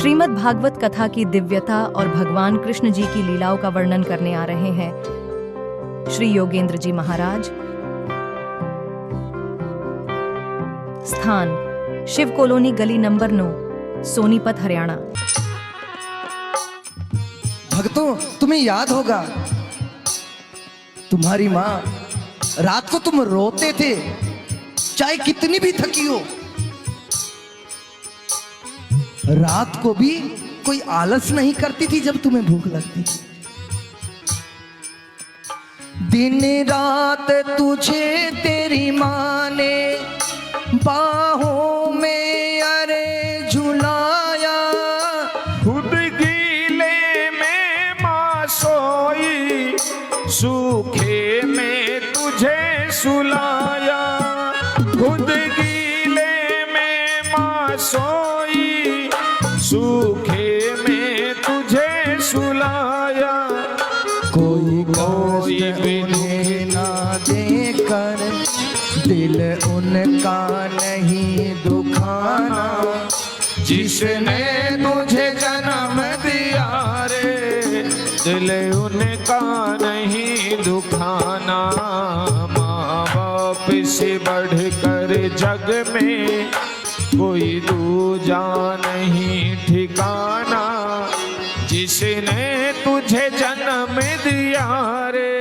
श्रीमद् भागवत कथा की दिव्यता और भगवान कृष्ण जी की लीलाओं का वर्णन करने आ रहे हैं श्री योगेंद्र जी महाराज। स्थान शिव कॉलोनी, गली नंबर 9, सोनीपत, हरियाणा। भक्तों, तुम्हें याद होगा तुम्हारी माँ रात को तुम रोते थे, चाहे कितनी भी थकी हो, रात को भी कोई आलस नहीं करती थी जब तुम्हें भूख लगती थी। दिन रात तुझे तेरी माँ ने बाहों में अरे झुलाया, खुद गीले में माँ सोई, सूखे में तुझे सुलाया। खुद गीले में माँ सोई, सूखे में तुझे सुलाया। कोई उन्हें ना देकर दिल उनका नहीं दुखाना, जिसने तुझे जन्म दिया रे, दिल उनका नहीं दुखाना। माँ बाप से बढ़कर जग में कोई दूजा नहीं ठिकाना, जिसने तुझे जन्म दिया रे,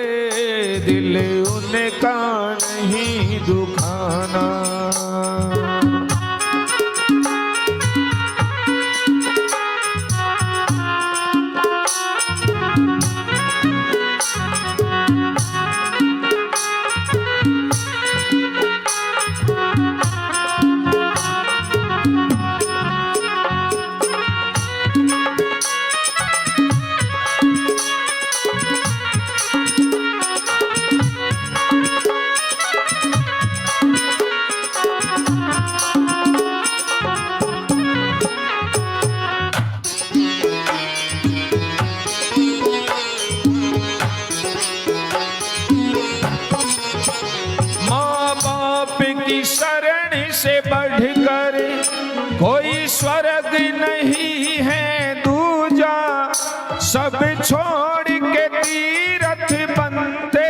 दिल उनका नहीं दुखाना। शरण से बढ़कर कोई स्वर्ग नहीं है दूजा, सब छोड़ के तीरथ बनते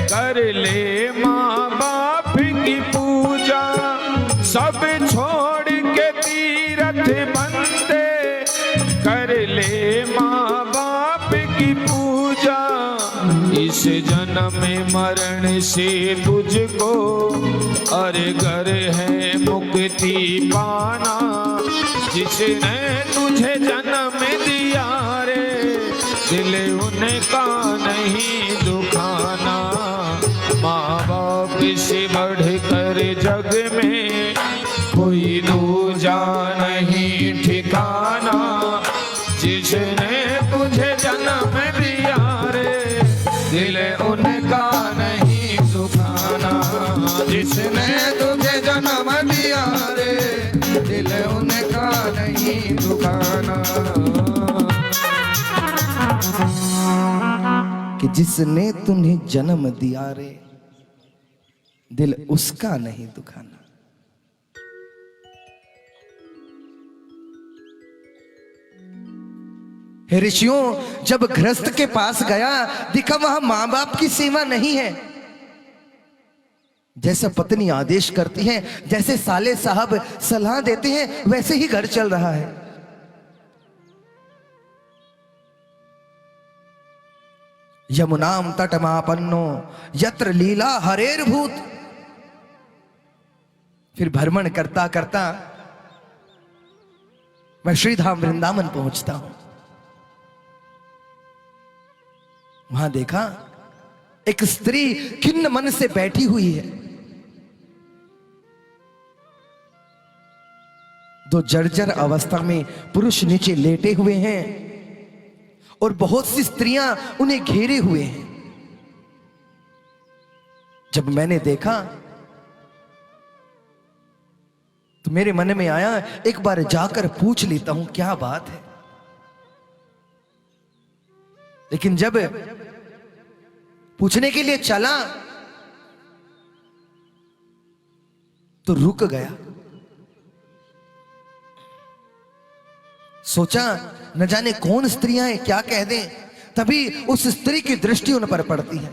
कर ले माँ बाप की पूजा। सब छोड़ के तीरथ बनते कर ले माँ बाप की पूजा। इस जन्म में मरण से तुझको अरे घर है मुक्ति पाना, जिसने तुझे जन्म दिया रे, दिल उनका नहीं दुखाना। माँ बाप से बढ़कर जग में कोई दूजा नहीं ठिकाना, जिसने तुझे जन्म दिया रे, दिल उनका नहीं दुखाना। जिसने तुझे जन्म दिया रे, दिल उनका नहीं दुखाना। कि जिसने तुम्हें जन्म दिया रे, दिल उसका नहीं दुखाना। हे ऋषियों, जब गृहस्थ के पास गया, दिखा वहां मां बाप की सेवा नहीं है। जैसा पत्नी आदेश करती है, जैसे साले साहब सलाह देते हैं, वैसे ही घर चल रहा है। यमुनाम तटमापन्नो यत्र लीला हरेर भूत। फिर भ्रमण करता करता मैं श्रीधाम वृंदावन पहुंचता हूं। वहां देखा एक स्त्री खिन्न मन से बैठी हुई है। दो जर्जर अवस्था में पुरुष नीचे लेटे हुए हैं और बहुत सी स्त्रियां उन्हें घेरे हुए हैं। जब मैंने देखा तो मेरे मन में आया, एक बार जाकर पूछ लेता हूं क्या बात है। लेकिन जब पूछने के लिए चला तो रुक गया। सोचा न जाने कौन स्त्रियां हैं, क्या कह दें, तभी उस स्त्री की दृष्टि उन पर पड़ती है।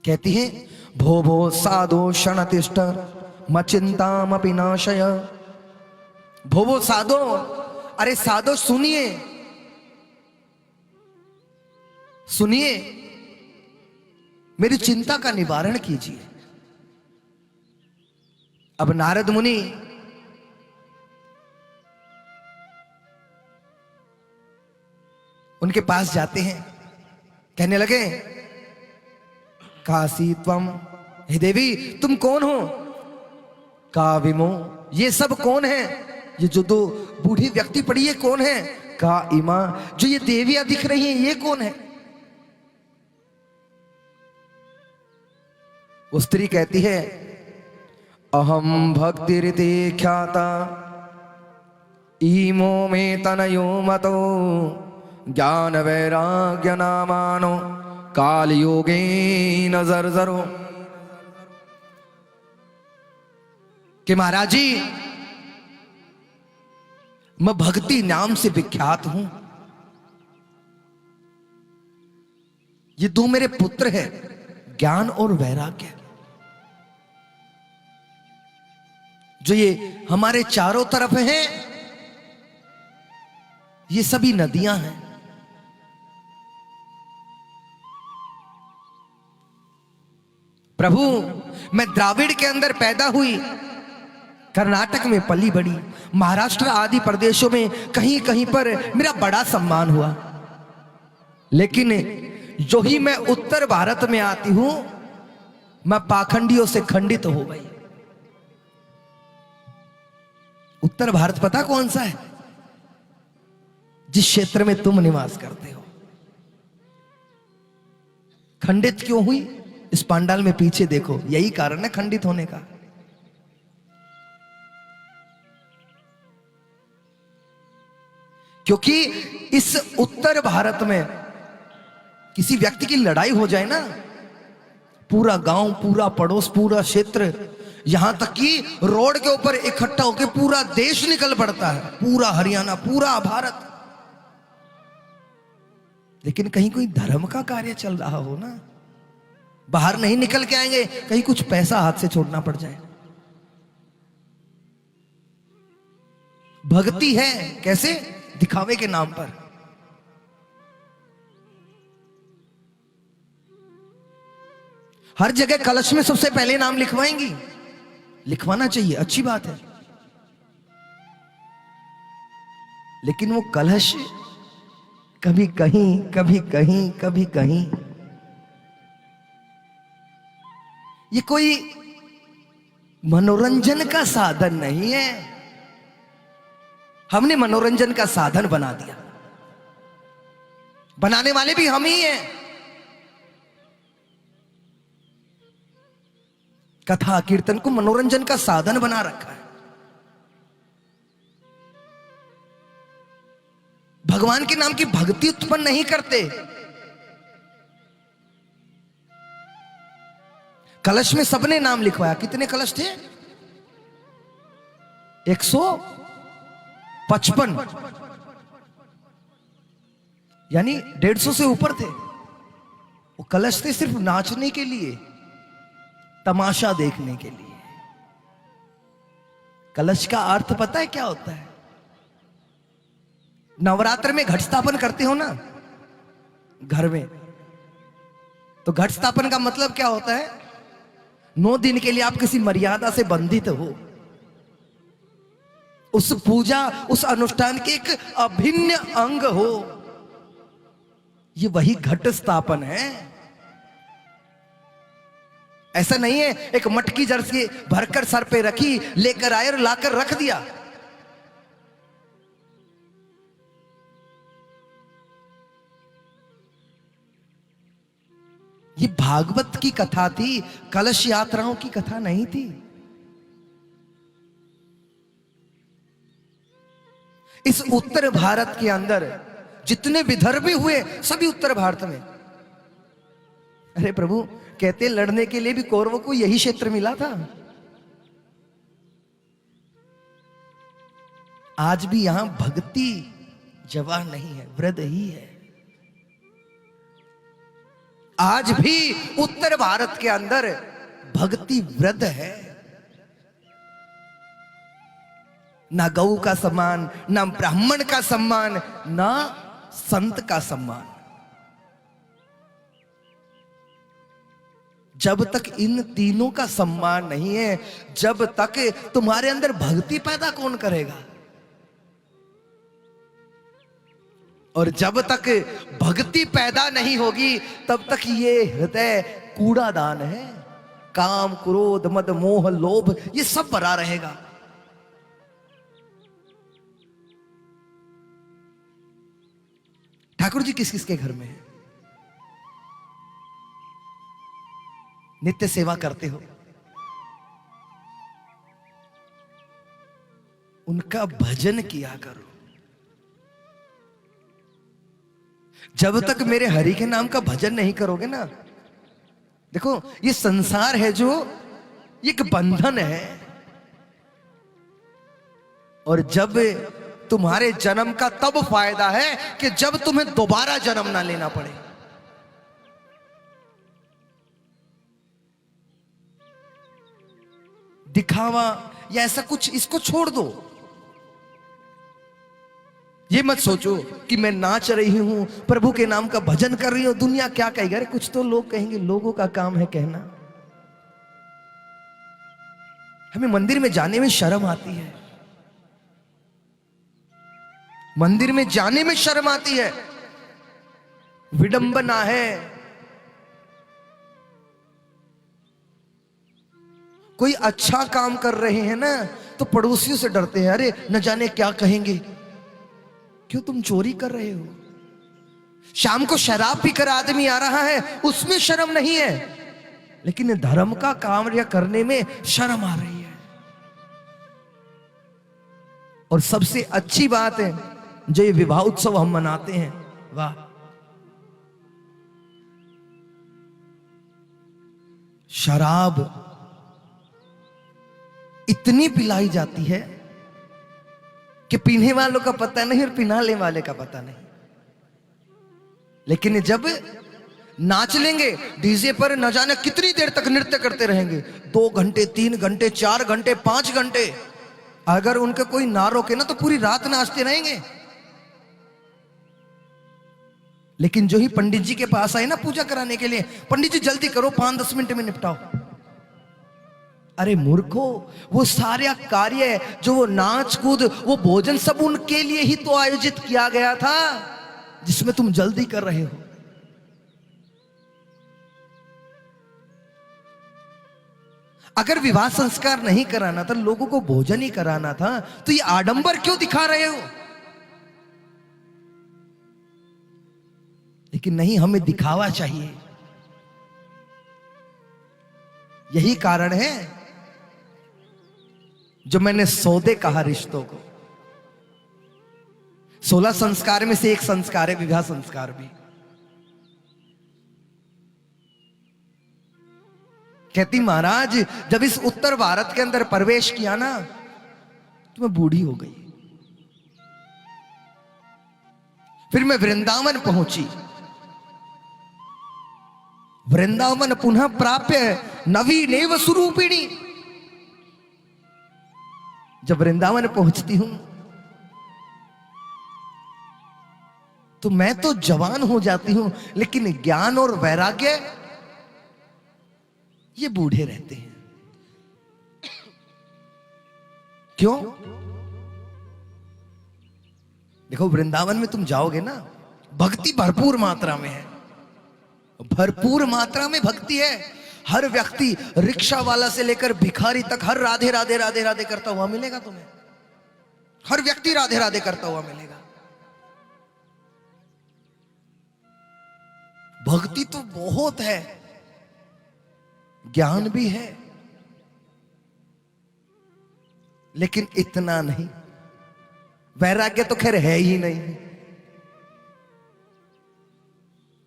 कहती है, भो भो साधो क्षणतिष्ठ मचिंतामपि नाशय। भो भो साधो, अरे साधो सुनिए, सुनिए, मेरी चिंता का निवारण कीजिए। अब नारद मुनि उनके पास जाते हैं, कहने लगे, कासी त्वम, हे देवी तुम कौन हो? का विमो, ये सब कौन है? ये जो दो बूढ़ी व्यक्ति पड़ी है कौन है? का इमा, जो ये देवियां दिख रही हैं ये कौन है? वो स्त्री कहती है, अहम भक्तिरिति ख्याता ईमो में तनयो मतो ज्ञान वैराग्य नामानो काल योगे नजर जरो। कि महाराज जी, मैं भक्ति नाम से विख्यात हूं। ये दो मेरे पुत्र हैं, ज्ञान और वैराग्य, जो ये हमारे चारों तरफ हैं, ये सभी नदियां हैं। प्रभु, मैं द्राविड़ के अंदर पैदा हुई, कर्नाटक में पली बड़ी, महाराष्ट्र आदि प्रदेशों में कहीं कहीं पर मेरा बड़ा सम्मान हुआ, लेकिन जो ही मैं उत्तर भारत में आती हूं, मैं पाखंडियों से खंडित हो गई। उत्तर भारत पता कौन सा है? जिस क्षेत्र में तुम निवास करते हो। खंडित क्यों हुई? इस पांडाल में पीछे देखो, यही कारण है खंडित होने का। क्योंकि इस उत्तर भारत में किसी व्यक्ति की लड़ाई हो जाए ना, पूरा गांव, पूरा पड़ोस, पूरा क्षेत्र, यहां तक कि रोड के ऊपर इकट्ठा होकर पूरा देश निकल पड़ता है, पूरा हरियाणा, पूरा भारत। लेकिन कहीं कोई धर्म का कार्य चल रहा हो ना, बाहर नहीं निकल के आएंगे, कहीं कुछ पैसा हाथ से छोड़ना पड़ जाए। भक्ति है कैसे? दिखावे के नाम पर। हर जगह कलश में सबसे पहले नाम लिखवाएंगी, लिखवाना चाहिए, अच्छी बात है, लेकिन वो कलश कभी कहीं, कभी कहीं, कभी कहीं। ये कोई मनोरंजन का साधन नहीं है। हमने मनोरंजन का साधन बना दिया, बनाने वाले भी हम ही हैं। कथा कीर्तन को मनोरंजन का साधन बना रखा है। भगवान के नाम की भक्ति उत्पन्न नहीं करते। कलश में सबने नाम लिखवाया। कितने कलश थे? 155, यानी 150 से ऊपर थे। वो कलश थे सिर्फ नाचने के लिए, तमाशा देखने के लिए। कलश का अर्थ पता है क्या होता है? नवरात्र में घट स्थापन करते हो ना घर में, तो घट स्थापन का मतलब क्या होता है? 9 दिन के लिए आप किसी मर्यादा से बंधित हो। उस पूजा, उस अनुष्ठान के एक अभिन्न अंग हो, ये वही घट स्थापन है। ऐसा नहीं है एक मटकी जर्सी भरकर सर पे रखी, लेकर आए और लाकर रख दिया। ये भागवत की कथा थी, कलश यात्राओं की कथा नहीं थी। इस उत्तर भारत के अंदर जितने विदर्भी हुए सभी उत्तर भारत में। अरे प्रभु, कहते लड़ने के लिए भी कौरवों को यही क्षेत्र मिला था। आज भी यहां भक्ति जवान नहीं है, वृद्ध ही है। आज भी उत्तर भारत के अंदर भक्ति वृद्ध है। ना गौ का सम्मान, ना ब्राह्मण का सम्मान, ना संत का सम्मान। जब तक इन तीनों का सम्मान नहीं है, जब तक तुम्हारे अंदर भक्ति पैदा कौन करेगा? और जब तक भक्ति पैदा नहीं होगी, तब तक ये हृदय कूड़ादान है। काम, क्रोध, मद, मोह, लोभ, ये सब भरा रहेगा। ठाकुर जी किस किस के घर में है? नित्य सेवा करते हो, उनका भजन किया करो। जब तक मेरे हरि के नाम का भजन नहीं करोगे ना, देखो ये संसार है जो एक बंधन है, और जब तुम्हारे जन्म का तब फायदा है कि जब तुम्हें दोबारा जन्म ना लेना पड़े। दिखावा या ऐसा कुछ, इसको छोड़ दो। ये मत सोचो कि मैं नाच रही हूं, प्रभु के नाम का भजन कर रही हूं, दुनिया क्या कहेगी। अरे कुछ तो लोग कहेंगे, लोगों का काम है कहना। हमें मंदिर में जाने में शर्म आती है, मंदिर में जाने में शर्म आती है, विडंबना है। कोई अच्छा काम कर रहे हैं ना, तो पड़ोसियों से डरते हैं, अरे न जाने क्या कहेंगे। क्यों? तुम चोरी कर रहे हो। शाम को शराब पीकर आदमी आ रहा है, उसमें शर्म नहीं है, लेकिन धर्म का काम या करने में शर्म आ रही है। और सबसे अच्छी बात है जो ये विवाह उत्सव हम मनाते हैं, वाह, शराब इतनी पिलाई जाती है कि पीने वालों का पता नहीं और पिनाले वाले का पता नहीं। लेकिन जब नाच लेंगे डीजे पर, न जाने कितनी देर तक नृत्य करते रहेंगे, 2 घंटे, 3 घंटे, 4 घंटे, 5 घंटे। अगर उनका कोई ना रोके ना, तो पूरी रात नाचते रहेंगे। लेकिन जो ही पंडित जी के पास आए ना पूजा कराने के लिए, पंडित जी जल्दी करो, 5-10 मिनट में निपटाओ। अरे मूर्खो, वो सारे कार्य, जो वो नाच कूद, वो भोजन, सब उनके लिए ही तो आयोजित किया गया था जिसमें तुम जल्दी कर रहे हो। अगर विवाह संस्कार नहीं कराना था, लोगों को भोजन ही कराना था, तो ये आडंबर क्यों दिखा रहे हो? लेकिन नहीं, हमें दिखावा चाहिए। यही कारण है जो मैंने सौदे कहा रिश्तों को। 16 संस्कार में से एक संस्कार है विवाह संस्कार भी। कहती महाराज, जब इस उत्तर भारत के अंदर प्रवेश किया ना, तो मैं बूढ़ी हो गई। फिर मैं वृंदावन पहुंची। वृंदावन पुनः प्राप्य नवीनेव स्वरूपिणी। जब वृंदावन पहुंचती हूं तो मैं तो जवान हो जाती हूं, लेकिन ज्ञान और वैराग्य ये बूढ़े रहते हैं। क्यों? देखो, वृंदावन में तुम जाओगे ना, भक्ति भरपूर मात्रा में है, भरपूर मात्रा में भक्ति है। हर व्यक्ति, रिक्शा वाला से लेकर भिखारी तक, हर राधे राधे राधे राधे करता हुआ मिलेगा तुम्हें। हर व्यक्ति राधे राधे करता हुआ मिलेगा। भक्ति तो बहुत है, ज्ञान भी है, लेकिन इतना नहीं। वैराग्य तो खैर है ही नहीं।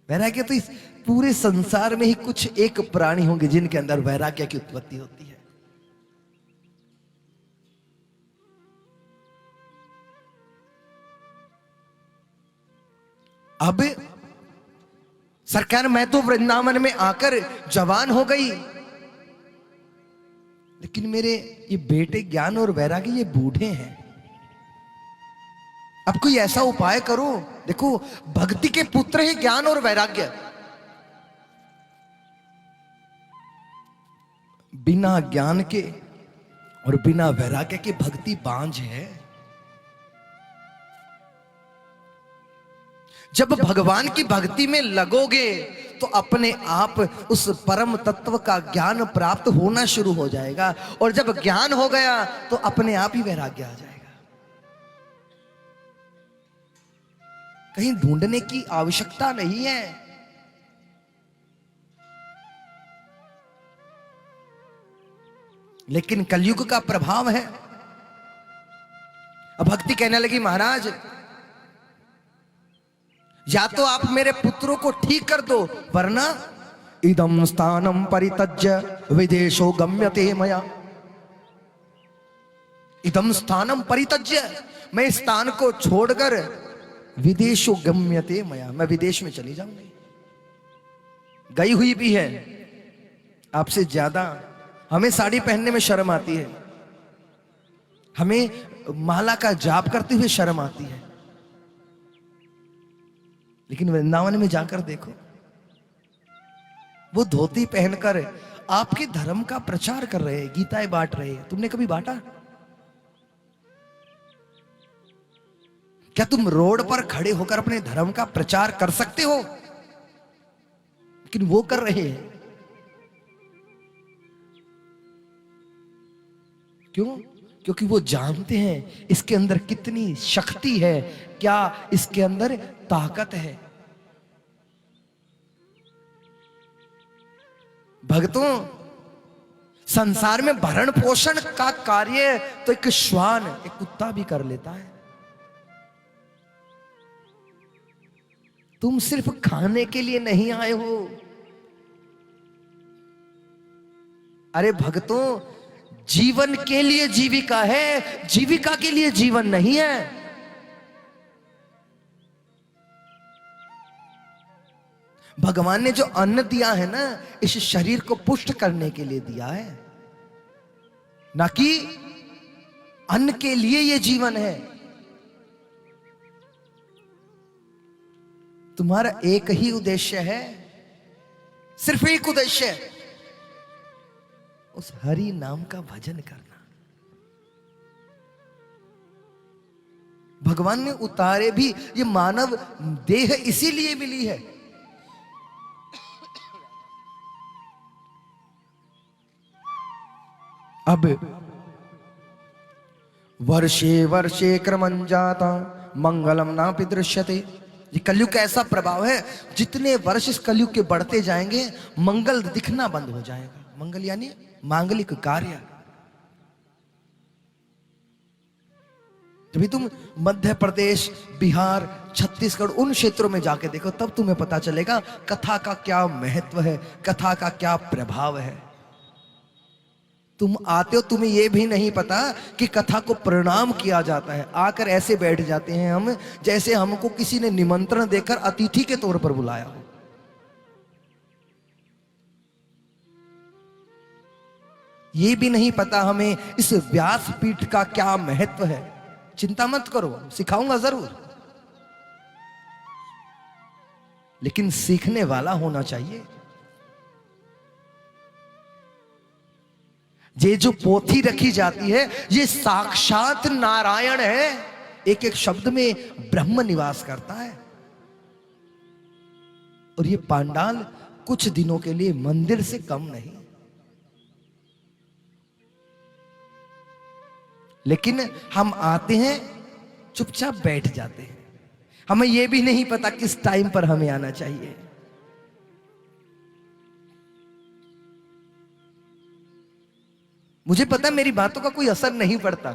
वैराग्य तो इस पूरे संसार में ही कुछ एक प्राणी होंगे जिनके अंदर वैराग्य की उत्पत्ति होती है। अब सरकार मैं तो वृंदावन में आकर जवान हो गई, लेकिन मेरे ये बेटे ज्ञान और वैराग्य ये बूढ़े हैं। अब कोई ऐसा उपाय करो। देखो, भक्ति के पुत्र है ज्ञान और वैराग्य। बिना ज्ञान के और बिना वैराग्य के भक्ति बांझ है। जब भगवान की भक्ति में लगोगे तो अपने आप उस परम तत्व का ज्ञान प्राप्त होना शुरू हो जाएगा, और जब ज्ञान हो गया तो अपने आप ही वैराग्य आ जाएगा। कहीं ढूंढने की आवश्यकता नहीं है। लेकिन कलयुग का प्रभाव है। अब भक्ति कहने लगी, महाराज या तो आप मेरे पुत्रों को ठीक कर दो, वरना इदम स्थानम परित्यज्य विदेशो गम्यते मया। इदम स्थानम परित्यज्य, मैं इस स्थान को छोड़कर विदेशो गम्यते मया, मैं विदेश में चली जाऊंगी। गई हुई भी है आपसे ज्यादा। हमें साड़ी पहनने में शर्म आती है, हमें माला का जाप करते हुए शर्म आती है, लेकिन वृंदावन में जाकर देखो, वो धोती पहनकर आपके धर्म का प्रचार कर रहे हैं, गीताएं बांट रहे हैं। तुमने कभी बांटा? क्या तुम रोड पर खड़े होकर अपने धर्म का प्रचार कर सकते हो? लेकिन वो कर रहे हैं। क्यों? क्योंकि वो जानते हैं इसके अंदर कितनी शक्ति है, क्या इसके अंदर ताकत है। भक्तों, संसार में भरण पोषण का कार्य तो एक श्वान, एक कुत्ता भी कर लेता है। तुम सिर्फ खाने के लिए नहीं आए हो। अरे भक्तों, जीवन के लिए जीविका है, जीविका के लिए जीवन नहीं है। भगवान ने जो अन्न दिया है ना, इस शरीर को पुष्ट करने के लिए दिया है, ना कि अन्न के लिए ये जीवन है। तुम्हारा एक ही उद्देश्य है, सिर्फ एक उद्देश्य है, उस हरि नाम का भजन करना। भगवान ने उतारे भी ये मानव देह इसीलिए मिली है। अब वर्षे वर्षे क्रमं जाता मंगलम नापि दृश्यते। ये कलयुग का ऐसा प्रभाव है, जितने वर्ष इस कलयुग के बढ़ते जाएंगे मंगल दिखना बंद हो जाएगा। मंगल यानी मांगलिक कार्य। जब तुम मध्य प्रदेश, बिहार, छत्तीसगढ़ उन क्षेत्रों में जाके देखो, तब तुम्हें पता चलेगा कथा का क्या महत्व है, कथा का क्या प्रभाव है। तुम आते हो, तुम्हें यह भी नहीं पता कि कथा को प्रणाम किया जाता है। आकर ऐसे बैठ जाते हैं हम, जैसे हमको किसी ने निमंत्रण देकर अतिथि के तौर पर बुलाया हो। यह भी नहीं पता हमें इस व्यासपीठ का क्या महत्व है। चिंता मत करो, सिखाऊंगा जरूर, लेकिन सीखने वाला होना चाहिए। ये जो पोथी रखी जाती है, ये साक्षात नारायण है। एक एक शब्द में ब्रह्म निवास करता है। और ये पांडाल कुछ दिनों के लिए मंदिर से कम नहीं। लेकिन हम आते हैं, चुपचाप बैठ जाते हैं। हमें यह भी नहीं पता किस टाइम पर हमें आना चाहिए। मुझे पता मेरी बातों का कोई असर नहीं पड़ता,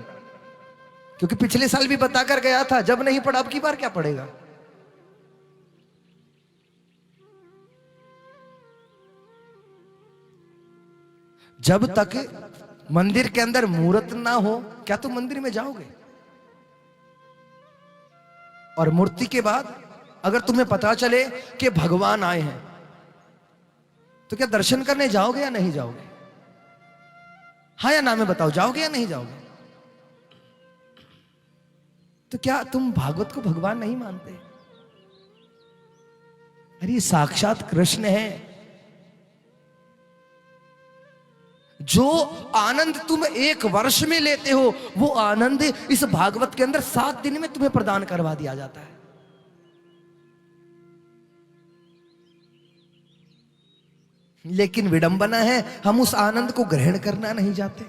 क्योंकि पिछले साल भी बता कर गया था। जब नहीं पड़ा, अब की बार क्या पड़ेगा। जब तक मंदिर के अंदर मूर्त ना हो, क्या तुम मंदिर में जाओगे? और मूर्ति के बाद अगर तुम्हें पता चले कि भगवान आए हैं तो क्या दर्शन करने जाओगे या नहीं जाओगे? हाँ या ना में बताओ, जाओगे या नहीं जाओगे? तो क्या तुम भागवत को भगवान नहीं मानते? अरे ये साक्षात कृष्ण है। जो आनंद तुम एक वर्ष में लेते हो वो आनंद इस भागवत के अंदर 7 दिन में तुम्हें प्रदान करवा दिया जाता है। लेकिन विडंबना है, हम उस आनंद को ग्रहण करना नहीं चाहते।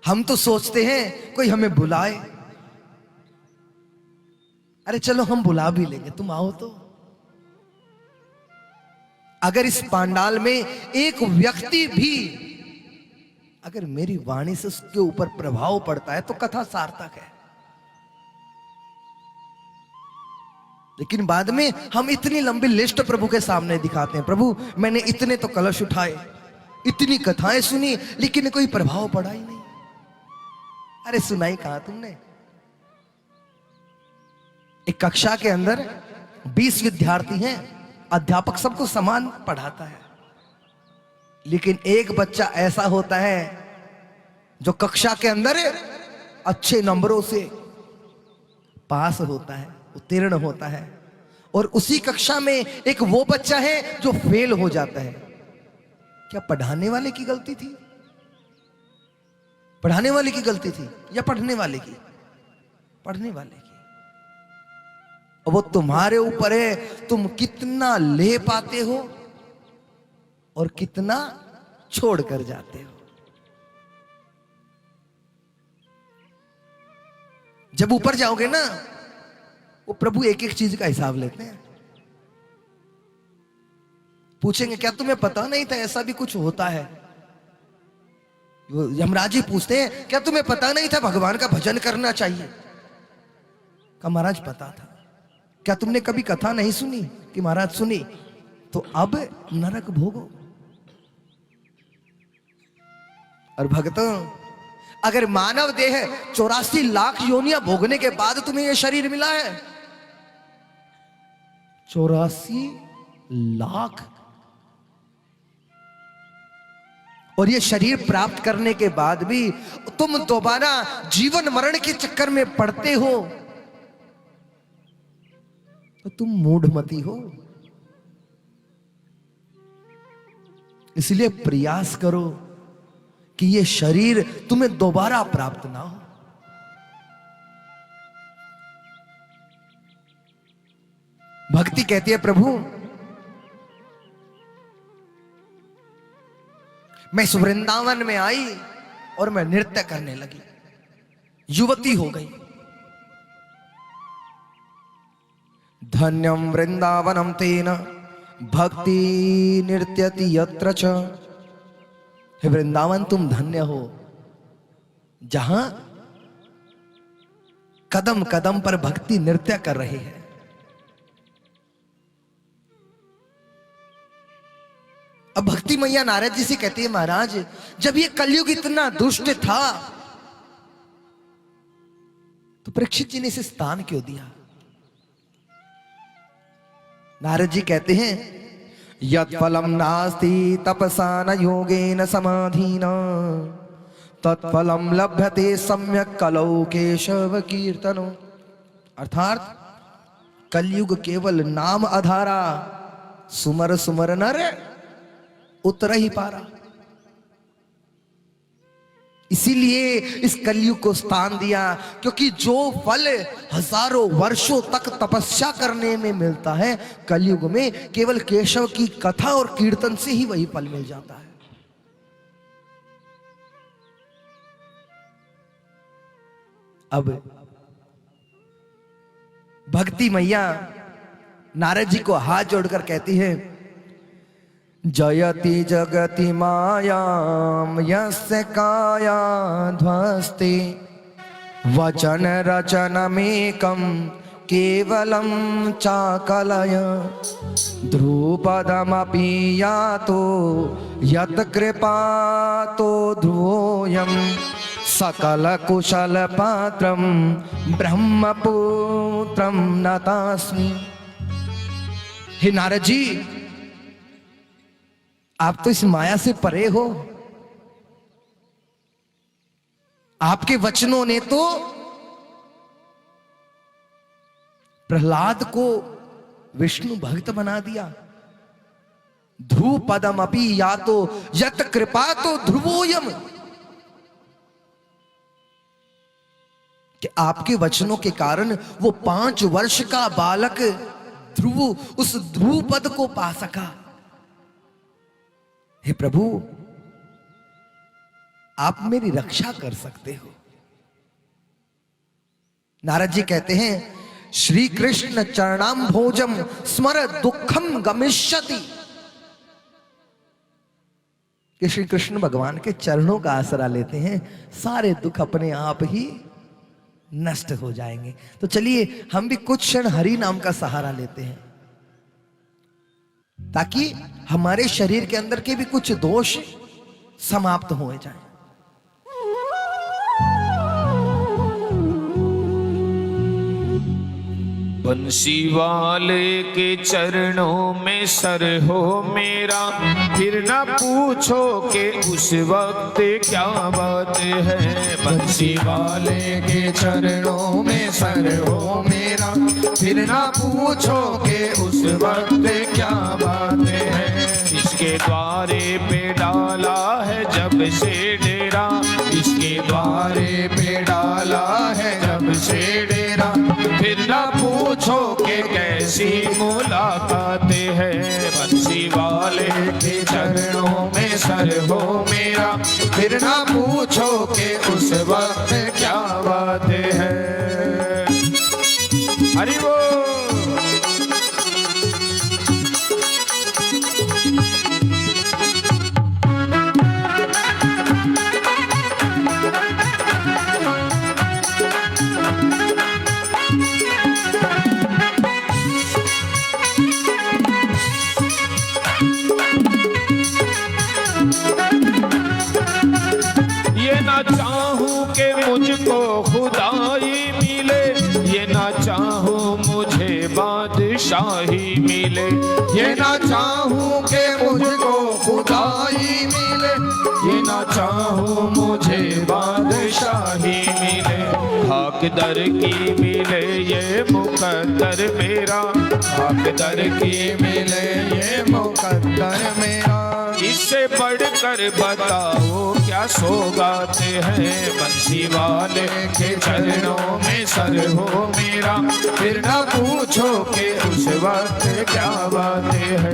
हम तो सोचते हैं कोई हमें बुलाए। अरे चलो हम बुला भी लेंगे, तुम आओ तो। अगर इस पांडाल में एक व्यक्ति भी अगर मेरी वाणी से उसके ऊपर प्रभाव पड़ता है तो कथा सार्थक है। लेकिन बाद में हम इतनी लंबी लिस्ट प्रभु के सामने दिखाते हैं, प्रभु मैंने इतने तो कलश उठाए, इतनी कथाएं सुनी, लेकिन कोई प्रभाव पड़ा ही नहीं। अरे सुनाई कहां तुमने? एक कक्षा के अंदर 20 विद्यार्थी हैं, अध्यापक सबको समान पढ़ाता है, लेकिन एक बच्चा ऐसा होता है जो कक्षा के अंदर अच्छे नंबरों से पास होता है, उत्तीर्ण होता है, और उसी कक्षा में एक वो बच्चा है जो फेल हो जाता है। क्या पढ़ाने वाले की गलती थी? पढ़ाने वाले की गलती थी या पढ़ने वाले की? पढ़ने वाले की। वो तुम्हारे ऊपर है, तुम कितना ले पाते हो और कितना छोड़ कर जाते हो। जब ऊपर जाओगे ना, वो प्रभु एक एक चीज का हिसाब लेते हैं। पूछेंगे क्या तुम्हें पता नहीं था ऐसा भी कुछ होता है? यमराज जी पूछते हैं क्या तुम्हें पता नहीं था भगवान का भजन करना चाहिए? का महाराज पता था। क्या तुमने कभी कथा नहीं सुनी? कि महाराज सुनी। तो अब नरक भोगो। और भक्तों, अगर मानव देह 84 लाख योनियां भोगने के बाद तुम्हें यह शरीर मिला है, 84 लाख, और ये शरीर प्राप्त करने के बाद भी तुम दोबारा जीवन मरण के चक्कर में पड़ते हो, तो तुम मूढ़मती हो। इसलिए प्रयास करो कि ये शरीर तुम्हें दोबारा प्राप्त ना हो। भक्ति कहती है प्रभु मैं इस वृंदावन में आई और मैं नृत्य करने लगी, युवती हो गई। धन्यम वृंदावनम तेन भक्ति नृत्यति यत्र च। हे वृंदावन तुम धन्य हो जहां कदम कदम पर भक्ति नृत्य कर रही है। अब भक्ति मैया नारद जी से कहती है महाराज जब ये कलयुग इतना दुष्ट था तो परीक्षित जी ने इसे स्थान क्यों दिया? नारद जी कहते हैं यत् फलम नास्ति तपसा न योगेन समाधिना तत्फलम लभ्यते सम्यक कलौ केशव कीर्तनो। अर्थात कलयुग केवल नाम आधारा, सुमर सुमर नर उतर ही पारा। इसीलिए इस कलयुग को स्थान दिया, क्योंकि जो फल हजारों वर्षों तक तपस्या करने में मिलता है, कलयुग में केवल केशव की कथा और कीर्तन से ही वही फल मिल जाता है। अब भक्ति मैया नारद जी को हाथ जोड़कर कहती है जयति जगति मायाम यस्य काया ध्वस्ते वचन रचनमेकं केवलं चाकलय ध्रुपदमपि यातो यत् कृपातो ध्रुवोऽयं सकल कुशल पात्रम ब्रह्मपुत्रम नतास्मि। हे नारद जी, आप तो इस माया से परे हो। आपके वचनों ने तो प्रहलाद को विष्णु भक्त बना दिया। ध्रुव पदम अपि या तो यत कृपा तो ध्रुवोयम, कि आपके वचनों के कारण वो 5 वर्ष का बालक ध्रुव उस ध्रुव पद को पा सका। हे प्रभु, आप मेरी रक्षा कर सकते हो। नारद जी कहते हैं, श्री कृष्ण चरणाम भोजम स्मर दुखम गमिष्यति, कि श्री कृष्ण भगवान के चरणों का आसरा लेते हैं, सारे दुख अपने आप ही नष्ट हो जाएंगे। तो चलिए हम भी कुछ क्षण हरि नाम का सहारा लेते हैं, ताकि हमारे शरीर के अंदर के भी कुछ दोष समाप्त हो जाएं। बंसी वाले के चरणों में सर हो मेरा, फिर ना पूछो कि उस वक्त क्या बात है। बंसी वाले के चरणों में सर हो मेरा, फिर ना पूछो कि उस वक्त क्या बात है। इसके द्वारे पे डाला है जब से डेरा, इसके द्वारे पे डाला है जब से डेरा, फिर ना पूछो कि कैसी मुलाकात है। बंसी वाले के चरणों में सर हो मेरा, फिर ना पूछो कि उस वक्त क्या बात है। हरि बोल। मुझको खुदाई मिले, ये ना चाहूं मुझे बादशाही मिले, ये ना चाहूं के मुझको खुदाई मिले, ये ना चाहूं मुझे बादशाही मिले। हक दर की मिले ये मुकद्दर मेरा, हक दर की मिले ये मुकद्दर मेरा। इससे बढ़कर बताओ क्या सौगात है। बंसी वाले के चरणों में सर हो मेरा, फिर ना पूछो कि उस वक्त क्या बात है।